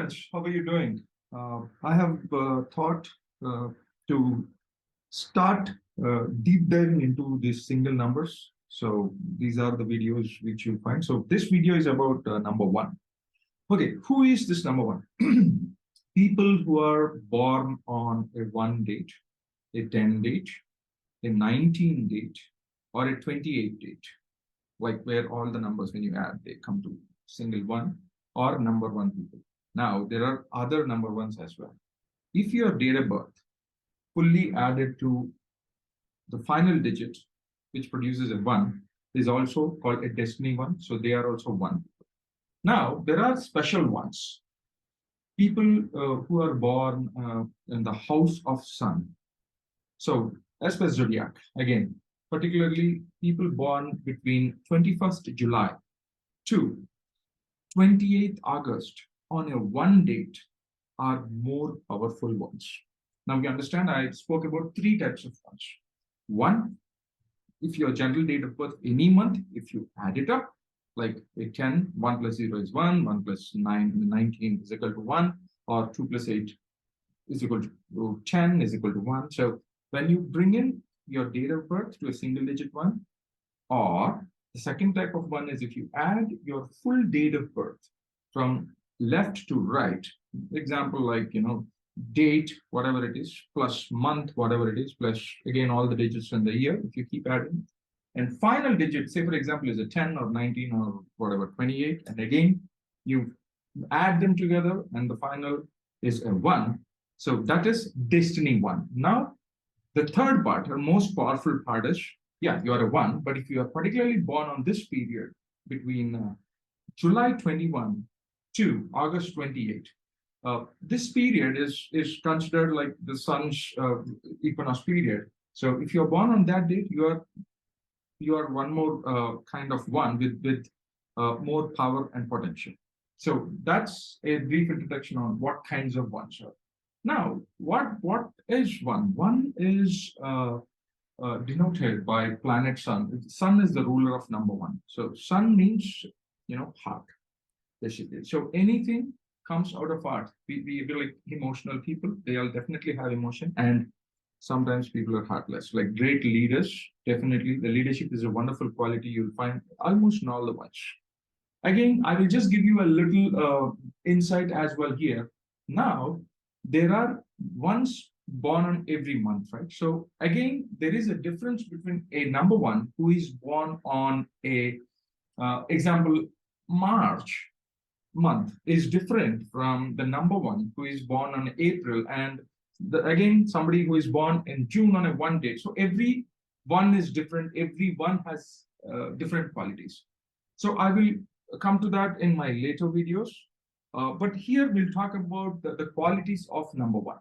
students, how are you doing? I have thought to start deep diving into these single numbers. So these are the videos which you find. So this video is about number one. Okay, who is this number one? People who are born on a 1 date, a 10 date, a 19 date, or a 28 date, like where all the numbers, when you add, they come to single one or number one people. Now, there are other number ones as well. If your date of birth fully added to the final digit, which produces a one, is also called a destiny one. So they are also one. Now, there are special ones. People who are born in the house of sun. So, as per zodiac, again, particularly people born between 21st July to 28th August on a 1 date are more powerful ones. Now you understand I spoke about 3 types of ones. One, if your general date of birth any month, if you add it up, like a 10, 1 plus 0 is 1, 1 plus 9, 19 is equal to 1, or 2 plus 8 is equal to 10 is equal to 1. So when you bring in your date of birth to a single digit one, or the second type of one is if you add your full date of birth from left to right, example, like, date, whatever it is, plus month, whatever it is, plus again, all the digits in the year, if you keep adding. And final digit, say, for example, is a 10 or 19 or whatever, 28. And again, you add them together and the final is a 1. So that is destiny 1. Now, the third part, or most powerful part is, yeah, you are a 1, but if you are particularly born on this period between July 21 to August 28, this period is considered like the sun's equinox period. So if you're born on that date, you are one more kind of one with more power and potential. So that's a brief introduction on what kinds of ones are. Now, what is one? One is denoted by planet sun. Sun is the ruler of number one. So sun means, heart, basically. So anything comes out of heart. We like emotional people. They all definitely have emotion. And sometimes people are heartless. Like great leaders, definitely. The leadership is a wonderful quality you'll find almost in all the ones. Again, I will just give you a little insight as well here. Now, there are ones born on every month, right? So again, there is a difference between a number one who is born on a, example, March month is different from the number one who is born on April, and again, somebody who is born in June on a 1 date. So every one is different. Every one has different qualities. So I will come to that in my later videos. But here we'll talk about the qualities of number one.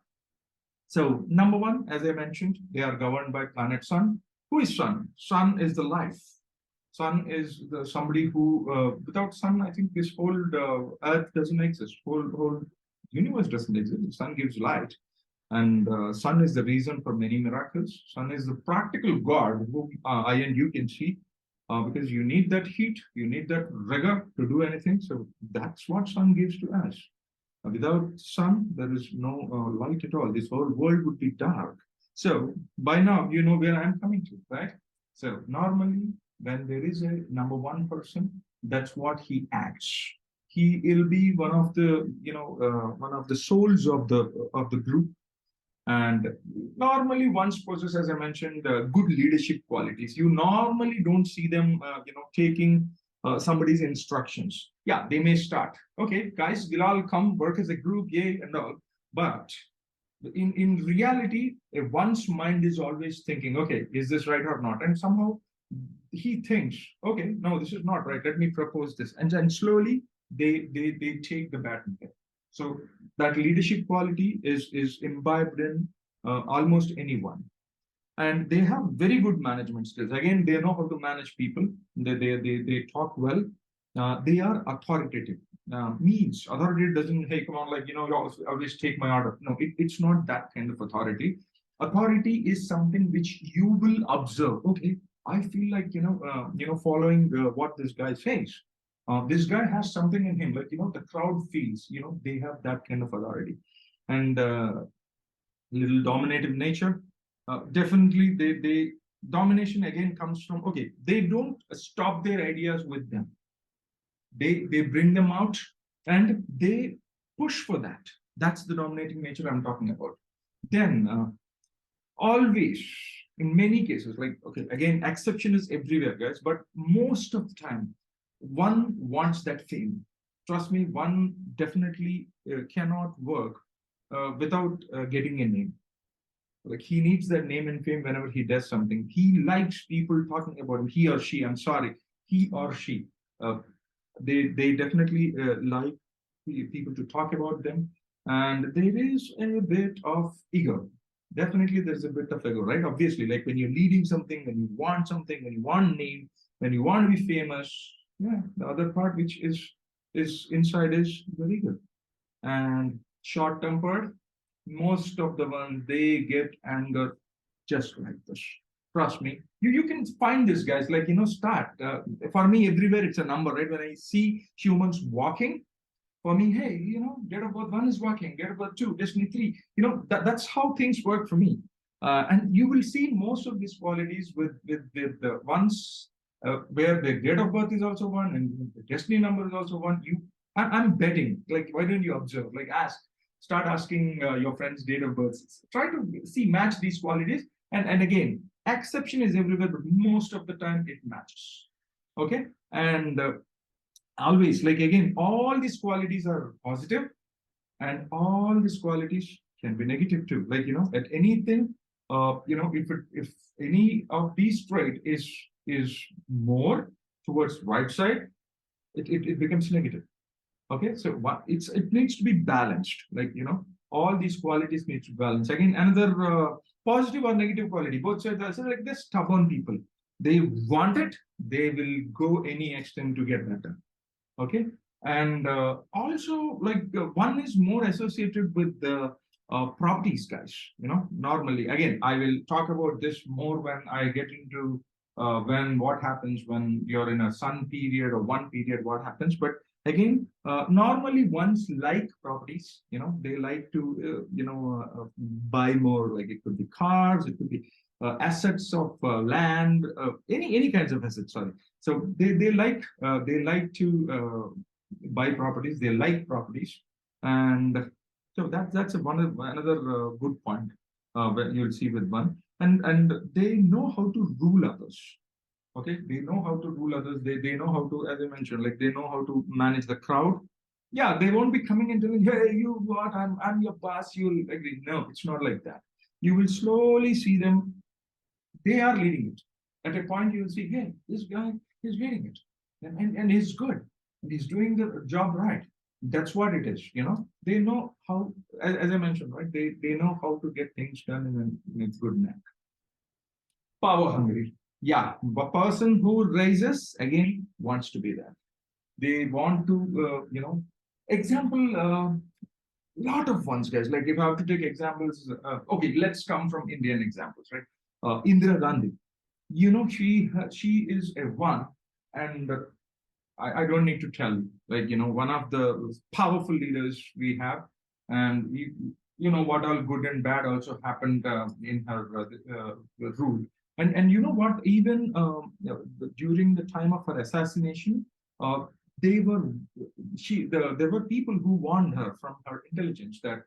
So number one, as I mentioned, they are governed by planet sun. Who is sun? Sun is the life. Sun is somebody who, without sun, I think this whole earth doesn't exist. Whole universe doesn't exist. The sun gives light. And sun is the reason for many miracles. Sun is the practical God who I and you can see. Because you need that heat, you need that rigor to do anything. So that's what sun gives to us. Without sun, there is no light at all. This whole world would be dark. So by now, you know where I'm coming to, right? So normally, when there is a number one person, that's what he acts. He will be one of the, one of the souls of the group. And normally one's possess, as I mentioned, good leadership qualities. You normally don't see them, taking somebody's instructions. Yeah, they may start. Okay, guys, we'll all come work as a group, yay, and all. But in reality, one's mind is always thinking, okay, is this right or not? And somehow he thinks, okay, no, this is not right. Let me propose this. And then slowly they take the baton. So that leadership quality is imbibed in almost anyone. And they have very good management skills. Again, they know how to manage people. They talk well. They are authoritative. Means authority doesn't, hey, come on, like, you always take my order. No, it's not that kind of authority. Authority is something which you will observe. Okay, I feel like, following what this guy says. This guy has something in him, like, the crowd feels, they have that kind of authority. And little dominative nature. Definitely, they domination again comes from, okay, they don't stop their ideas with them. They bring them out and they push for that. That's the dominating nature I'm talking about. Then always, in many cases, like, okay, again, exception is everywhere, guys, but most of the time, one wants that fame. Trust me, one definitely cannot work without getting a name. Like, he needs that name and fame whenever he does something. He likes people talking about him. He or she, I'm sorry, he or she. Uh, they definitely like people to talk about them. And there is a bit of ego. Definitely, there's a bit of ego, right? Obviously, like when you're leading something, when you want something, when you want name, when you want to be famous, yeah, the other part which is inside is very good. And short tempered, most of the ones they get anger just like this. Trust me. You can find this, guys. Like, start. For me, everywhere it's a number, right? When I see humans walking, for me, hey, date of birth one is walking, date of birth two, destiny three. That's how things work for me. And you will see most of these qualities with the ones where the date of birth is also one and the destiny number is also one. I'm betting. Like, why don't you observe? Like, start asking your friends' date of birth. Try to see match these qualities. And again, exception is everywhere, but most of the time it matches. Okay, and always, like, again, all these qualities are positive, and all these qualities can be negative too. Like, at anything, if any of these trait is more towards right side, it becomes negative. Okay, so it needs to be balanced. Like, all these qualities need to balance. Again, another positive or negative quality, both sides are, so like, they're stubborn people. They want it, they will go any extent to get that done. Okay, and also, like, one is more associated with the properties, guys. Normally, again, I will talk about this more when I get into when what happens when you're in a sun period or one period, what happens. But again, normally ones like properties. They like to buy more. Like, it could be cars, it could be assets of land, any kinds of assets. Sorry. So they like to buy properties. They like properties, and so that's another good point where you'll see with one. And they know how to rule others. Okay, they know how to rule others. They know how to, as I mentioned, like, they know how to manage the crowd. Yeah, they won't be coming and telling, hey, you what? I'm your boss. You'll agree. No, it's not like that. You will slowly see them. They are leading it. At a point, you will see, hey, this guy is leading it, and he's good, and he's doing the job right. That's what it is. They know how, as I mentioned, right? They know how to get things done in a good manner. Power hungry. Yeah, a person who raises again wants to be there. They want to, example, lot of ones, guys. Like, if I have to take examples, okay, let's come from Indian examples, right? Indira Gandhi. She is a one, and I don't need to tell you, like, one of the powerful leaders we have, and what all good and bad also happened in her rule. And you know what? Even during the time of her assassination, uh, they were there were people who warned her from her intelligence that,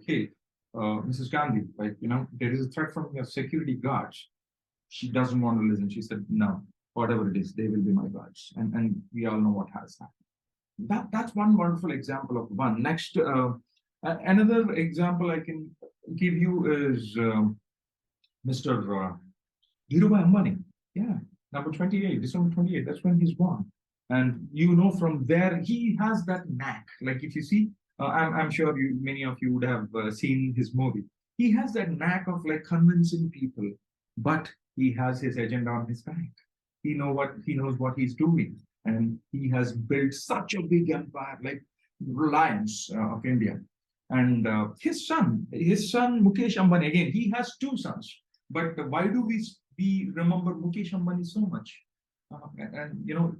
hey, Mrs. Gandhi, like, there is a threat from your security guards. She doesn't want to listen. She said, no, whatever it is, they will be my guards. And we all know what has happened. That's one wonderful example of one. Next, another example I can give you is Mr. Dhirubhai Ambani. Yeah, number 28, December 28. That's when he's born. And from there, he has that knack. Like, if you see, I'm sure many of you would have seen his movie. He has that knack of, like, convincing people, but he has his agenda on his back. He knows what he's doing, and he has built such a big empire, like Reliance of India. And his son Mukesh Ambani, again, he has two sons. But why do we remember Mukesh Ambani so much? And you know,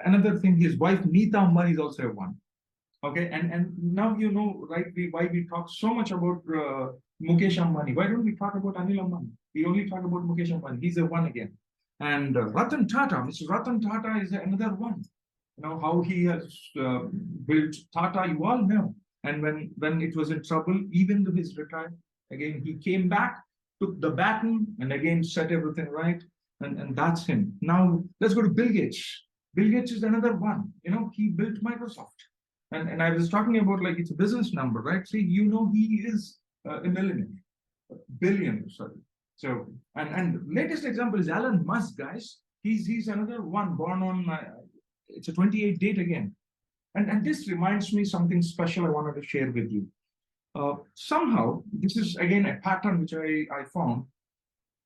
another thing, his wife Neeta Ambani is also a one. Okay, and now you know, right? Why we talk so much about Mukesh Ambani. Why don't we talk about Anil Ambani? We only talk about Mukesh Ambani. He's a one again. And Ratan Tata, Mr. Ratan Tata is another one. You know how he has built Tata. You all know. And when it was in trouble, even though he's retired, again he came back, took the baton, and again set everything right. And that's him. Now let's go to Bill Gates. Bill Gates is another one. You know, he built Microsoft. And I was talking about like it's a business number, right? See, you know, he is a millionaire, billion, sorry. So, and latest example is Elon Musk, guys. He's another one born on it's a 28 date again. And this reminds me something special I wanted to share with you. Somehow, this is again a pattern which I found.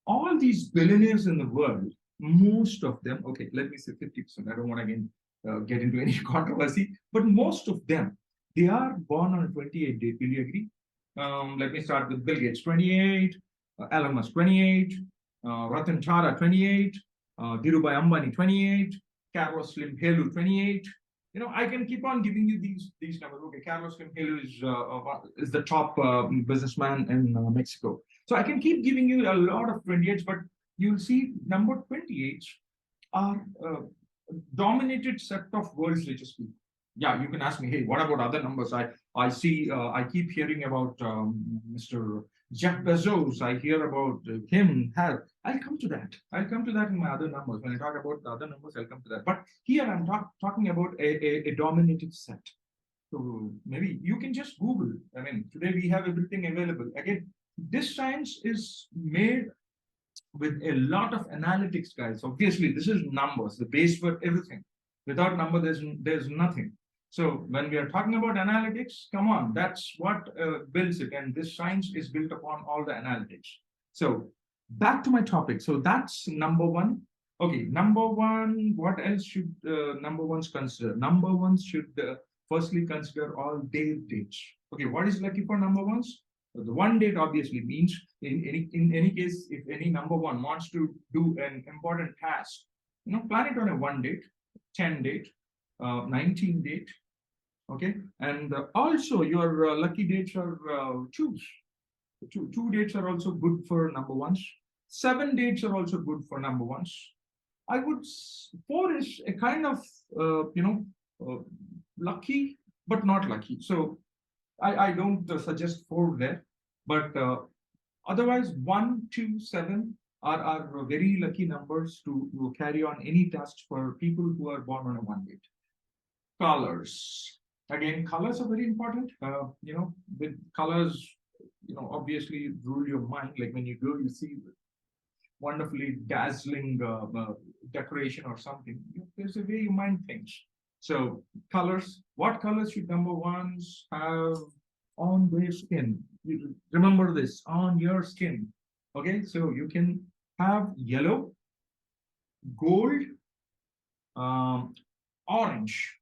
All these billionaires in the world, most of them, okay, let me say 50%. I don't want to again get into any controversy, but most of them, they are born on a 28 date. Will you agree? Let me start with Bill Gates, 28, Elon Musk, 28, Ratan Tata, 28, Dhirubhai Ambani, 28, Carlos Slim Helu, 28. You know, I can keep on giving you these numbers. Okay, Carlos Slim Helu is the top businessman in Mexico. So I can keep giving you a lot of 28s, but you'll see number 28s are dominated set of world's richest people. Yeah, you can ask me, hey, what about other numbers? I see, I keep hearing about Mr. Jeff Bezos. I hear about him. I'll come to that. I'll come to that in my other numbers. When I talk about the other numbers, I'll come to that. But here I'm talking about a dominated set. So maybe you can just Google. I mean, today we have everything available. Again, this science is made with a lot of analytics, guys. Obviously, this is numbers, the base for everything. Without number, there's nothing. So when we are talking about analytics, come on, that's what builds it. And this science is built upon all the analytics. So back to my topic. So that's number one. Okay, number one, what else should number ones consider? Number ones should firstly consider all their dates. Okay, what is lucky for number ones? So the one date obviously means in any case, if any number one wants to do an important task, you know, plan it on a 1 date, 10 date, 19 date. Okay, and also your lucky dates are twos. Two dates are also good for number ones. 7 dates are also good for number ones. I would 4 is a kind of lucky but not lucky. So I don't suggest 4 there, but otherwise 1, 2, 7 are very lucky numbers to carry on any task for people who are born on a 1 date. Colors. Again, colors are very important. With colors, obviously rule your mind. Like when you go, you see wonderfully dazzling decoration or something. There's a way your mind thinks. So colors, what colors should number ones have on their skin? You remember this, on your skin. Okay, so you can have yellow, gold, orange.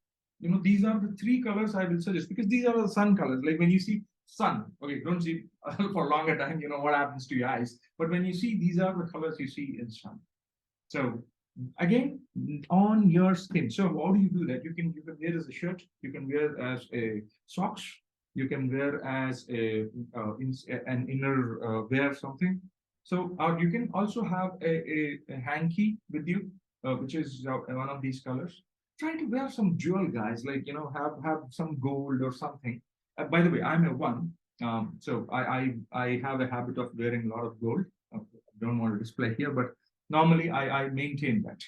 These are the 3 colors I will suggest because these are the sun colors. Like when you see sun, okay, don't see for a longer time, what happens to your eyes. But when you see, these are the colors you see in sun. So again, on your skin. So how do you do that? You can wear as a shirt, you can wear as a socks, you can wear as an inner wear something. So you can also have a hanky with you, which is one of these colors. Try to wear some jewel, guys, like have some gold or something. By the way, I'm a 1, so I have a habit of wearing a lot of gold. I don't want to display here, but normally I maintain that.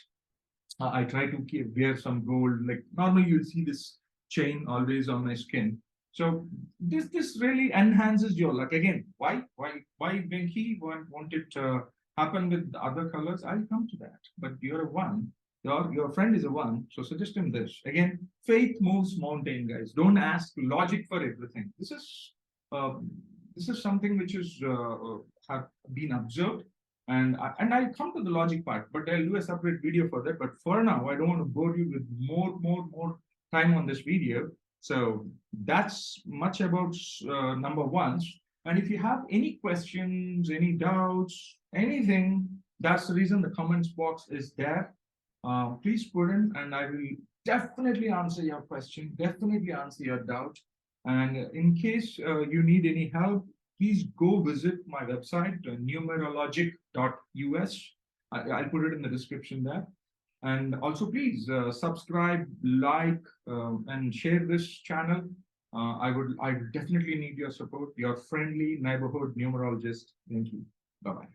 I try to wear some gold. Like normally you'll see this chain always on my skin. So this really enhances your luck. Again, why Venky won't it happen with the other colors? I'll come to that. But you're a 1. Your friend is a 1, so suggest him this. Again, faith moves mountain, guys. Don't ask logic for everything. This is something which is have been observed, and I'll come to the logic part, but I'll do a separate video for that. But for now, I don't want to bore you with more time on this video. So that's much about number ones. And if you have any questions, any doubts, anything, that's the reason the comments box is there. please put in, and I will definitely answer your question, definitely answer your doubt. And in case you need any help, please go visit my website, numerologic.us. I'll put it in the description there. And also, please subscribe, like, and share this channel. I definitely need your support. Your friendly neighborhood numerologist. Thank you. Bye bye.